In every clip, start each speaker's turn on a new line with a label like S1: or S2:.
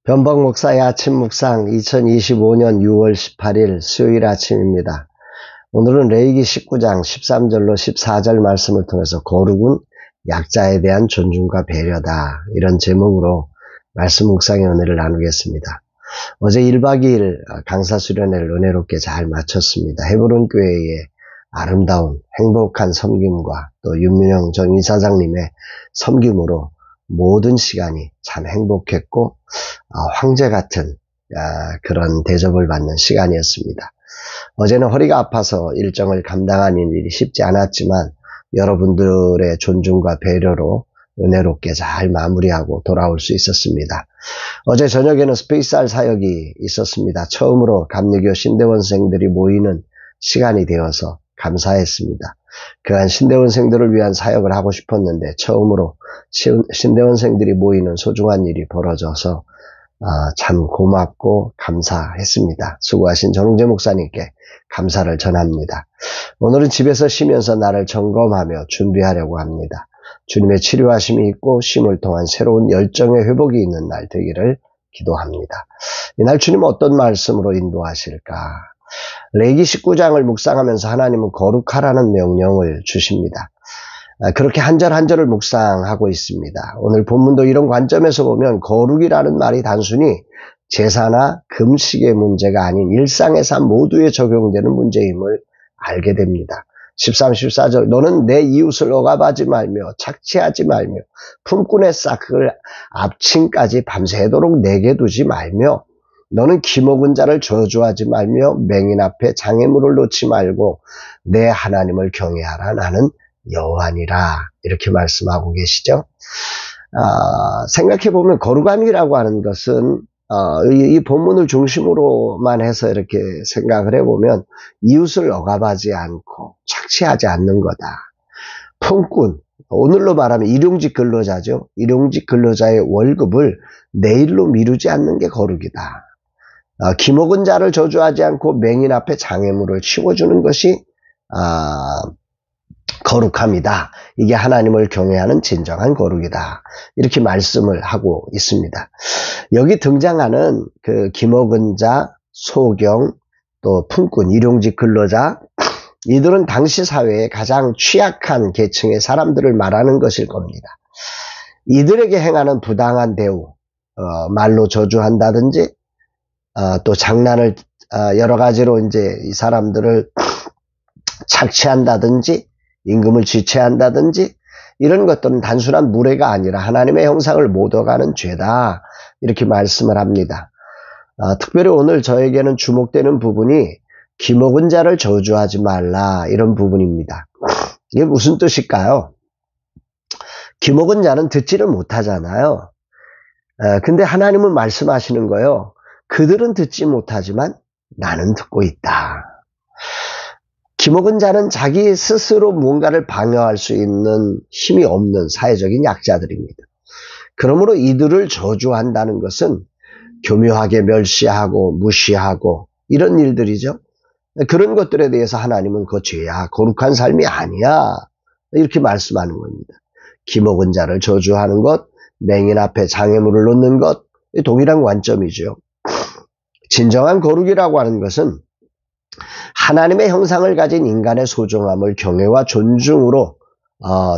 S1: 변복 목사의 아침 묵상 2025년 6월 18일 수요일 아침입니다. 오늘은 레위기 19장 13절로 14절 말씀을 통해서 거룩은 약자에 대한 존중과 배려다, 이런 제목으로 말씀 묵상의 은혜를 나누겠습니다. 어제 1박 2일 강사 수련회를 은혜롭게 잘 마쳤습니다. 헤브론 교회의 아름다운 행복한 섬김과 또 윤민영 전 이사장님의 섬김으로 모든 시간이 참 행복했고 황제 같은 그런 대접을 받는 시간이었습니다. 어제는 허리가 아파서 일정을 감당하는 일이 쉽지 않았지만 여러분들의 존중과 배려로 은혜롭게 잘 마무리하고 돌아올 수 있었습니다. 어제 저녁에는 스페이스알 사역이 있었습니다. 처음으로 감리교 신대원생들이 모이는 시간이 되어서 감사했습니다. 그간 신대원생들을 위한 사역을 하고 싶었는데 처음으로 신대원생들이 모이는 소중한 일이 벌어져서 참 고맙고 감사했습니다. 수고하신 전웅재 목사님께 감사를 전합니다. 오늘은 집에서 쉬면서 나를 점검하며 준비하려고 합니다. 주님의 치료하심이 있고 쉼을 통한 새로운 열정의 회복이 있는 날 되기를 기도합니다. 이날 주님은 어떤 말씀으로 인도하실까? 레위기 19장을 묵상하면서 하나님은 거룩하라는 명령을 주십니다. 그렇게 한 절 한 절을 묵상하고 있습니다. 오늘 본문도 이런 관점에서 보면 거룩이라는 말이 단순히 제사나 금식의 문제가 아닌 일상의 삶 모두에 적용되는 문제임을 알게 됩니다. 13, 14절 너는 내 이웃을 억압하지 말며 착취하지 말며 품꾼의 싹을 압침까지 밤새도록 내게 두지 말며 너는 기먹은 자를 저주하지 말며 맹인 앞에 장애물을 놓지 말고 내 하나님을 경외하라. 나는 여호와니라. 이렇게 말씀하고 계시죠. 생각해보면 거룩함이라고 하는 것은 이 본문을 중심으로만 해서 이렇게 생각을 해보면 이웃을 억압하지 않고 착취하지 않는 거다. 품꾼, 오늘로 말하면 일용직 근로자죠. 일용직 근로자의 월급을 내일로 미루지 않는 게 거룩이다. 기먹은 자를 저주하지 않고 맹인 앞에 장애물을 치워주는 것이 거룩함이다. 이게 하나님을 경외하는 진정한 거룩이다. 이렇게 말씀을 하고 있습니다. 여기 등장하는 그 기먹은 자, 소경, 또 품꾼, 일용직 근로자, 이들은 당시 사회의 가장 취약한 계층의 사람들을 말하는 것일 겁니다. 이들에게 행하는 부당한 대우, 말로 저주한다든지 또 장난을 여러 가지로 이제 이 사람들을 착취한다든지 임금을 지체한다든지 이런 것들은 단순한 무례가 아니라 하나님의 형상을 못 어가는 죄다. 이렇게 말씀을 합니다. 특별히 오늘 저에게는 주목되는 부분이 기먹은 자를 저주하지 말라, 이런 부분입니다. 이게 무슨 뜻일까요? 기먹은 자는 듣지를 못하잖아요. 근데 하나님은 말씀하시는 거예요. 그들은 듣지 못하지만 나는 듣고 있다. 기먹은 자는 자기 스스로 뭔가를 방어할 수 있는 힘이 없는 사회적인 약자들입니다. 그러므로 이들을 저주한다는 것은 교묘하게 멸시하고 무시하고 이런 일들이죠. 그런 것들에 대해서 하나님은 그 죄야, 거룩한 삶이 아니야, 이렇게 말씀하는 겁니다. 기먹은 자를 저주하는 것, 맹인 앞에 장애물을 놓는 것, 동일한 관점이죠. 진정한 거룩이라고 하는 것은 하나님의 형상을 가진 인간의 소중함을 경외와 존중으로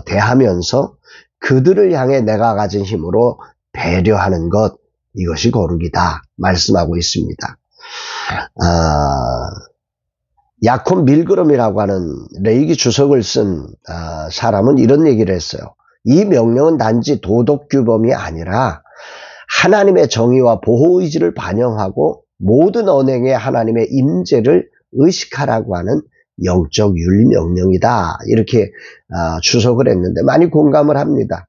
S1: 대하면서 그들을 향해 내가 가진 힘으로 배려하는 것, 이것이 거룩이다 말씀하고 있습니다. 야콘 밀그럼이라고 하는 레위기 주석을 쓴 사람은 이런 얘기를 했어요. 이 명령은 단지 도덕규범이 아니라 하나님의 정의와 보호의지를 반영하고 모든 언행에 하나님의 임재를 의식하라고 하는 영적 윤리 명령이다. 이렇게 주석을 했는데 많이 공감을 합니다.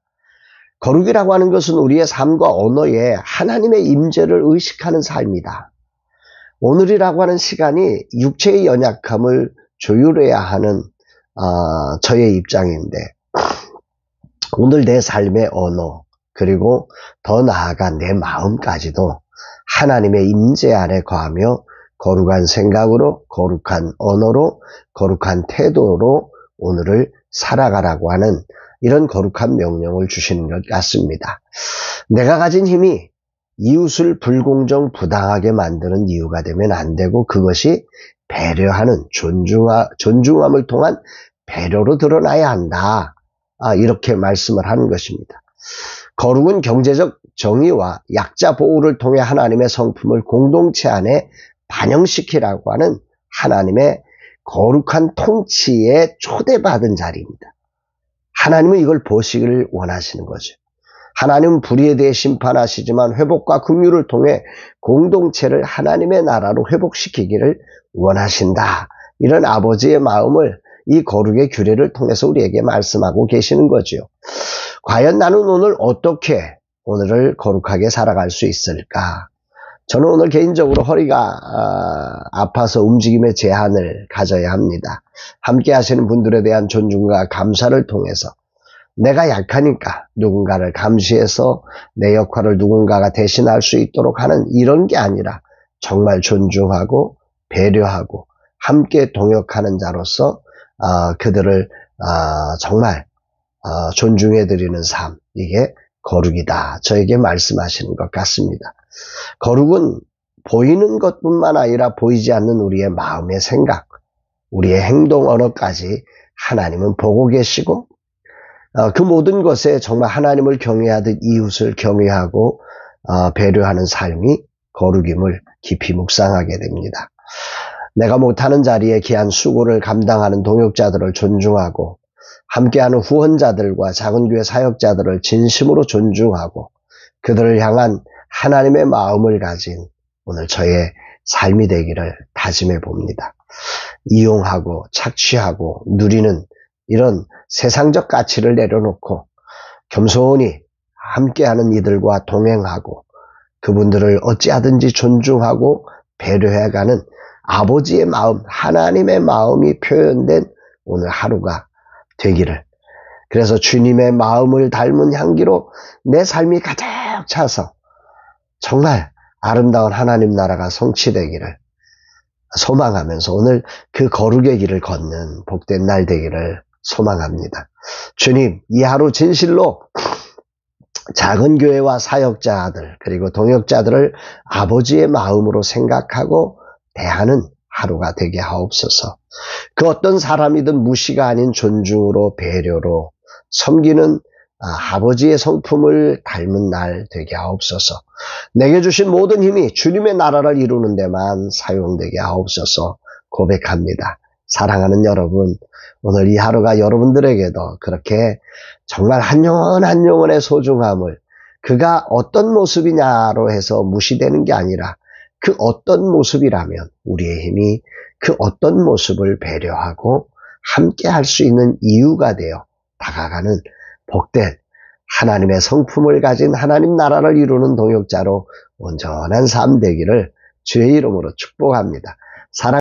S1: 거룩이라고 하는 것은 우리의 삶과 언어에 하나님의 임재를 의식하는 삶이다. 오늘이라고 하는 시간이 육체의 연약함을 조율해야 하는 저의 입장인데 오늘 내 삶의 언어 그리고 더 나아가 내 마음까지도 하나님의 임재 안에 거하며 거룩한 생각으로, 거룩한 언어로, 거룩한 태도로 오늘을 살아가라고 하는 이런 거룩한 명령을 주시는 것 같습니다. 내가 가진 힘이 이웃을 불공정 부당하게 만드는 이유가 되면 안 되고 그것이 배려하는 존중함을 통한 배려로 드러나야 한다. 이렇게 말씀을 하는 것입니다. 거룩은 경제적 정의와 약자 보호를 통해 하나님의 성품을 공동체 안에 반영시키라고 하는 하나님의 거룩한 통치에 초대받은 자리입니다. 하나님은 이걸 보시기를 원하시는 거죠. 하나님은 불의에 대해 심판하시지만 회복과 긍휼을 통해 공동체를 하나님의 나라로 회복시키기를 원하신다. 이런 아버지의 마음을 이 거룩의 규례를 통해서 우리에게 말씀하고 계시는 거죠. 과연 나는 오늘 어떻게 오늘을 거룩하게 살아갈 수 있을까? 저는 오늘 개인적으로 허리가 아파서 움직임의 제한을 가져야 합니다. 함께 하시는 분들에 대한 존중과 감사를 통해서 내가 약하니까 누군가를 감시해서 내 역할을 누군가가 대신할 수 있도록 하는 이런 게 아니라 정말 존중하고 배려하고 함께 동역하는 자로서 그들을 정말 존중해드리는 삶, 이게 거룩이다. 저에게 말씀하시는 것 같습니다. 거룩은 보이는 것뿐만 아니라 보이지 않는 우리의 마음의 생각, 우리의 행동 언어까지 하나님은 보고 계시고 그 모든 것에 정말 하나님을 경외하듯 이웃을 경외하고 배려하는 삶이 거룩임을 깊이 묵상하게 됩니다. 내가 못하는 자리에 귀한 수고를 감당하는 동역자들을 존중하고 함께하는 후원자들과 작은교회 사역자들을 진심으로 존중하고 그들을 향한 하나님의 마음을 가진 오늘 저의 삶이 되기를 다짐해 봅니다. 이용하고 착취하고 누리는 이런 세상적 가치를 내려놓고 겸손히 함께하는 이들과 동행하고 그분들을 어찌하든지 존중하고 배려해가는 아버지의 마음, 하나님의 마음이 표현된 오늘 하루가 되기를, 그래서 주님의 마음을 닮은 향기로 내 삶이 가득 차서 정말 아름다운 하나님 나라가 성취되기를 소망하면서 오늘 그 거룩의 길을 걷는 복된 날 되기를 소망합니다. 주님, 이 하루 진실로 작은 교회와 사역자들 그리고 동역자들을 아버지의 마음으로 생각하고 대하는 하루가 되게 하옵소서. 그 어떤 사람이든 무시가 아닌 존중으로 배려로 섬기는 아버지의 성품을 닮은 날 되게 하옵소서. 내게 주신 모든 힘이 주님의 나라를 이루는 데만 사용되게 하옵소서 고백합니다. 사랑하는 여러분, 오늘 이 하루가 여러분들에게도 그렇게 정말 한 영혼 한 영혼의 소중함을 그가 어떤 모습이냐로 해서 무시되는 게 아니라 그 어떤 모습이라면 우리의 힘이 그 어떤 모습을 배려하고 함께 할 수 있는 이유가 되어 다가가는 복된 하나님의 성품을 가진 하나님 나라를 이루는 동역자로 온전한 삶 되기를 주의 이름으로 축복합니다. 사랑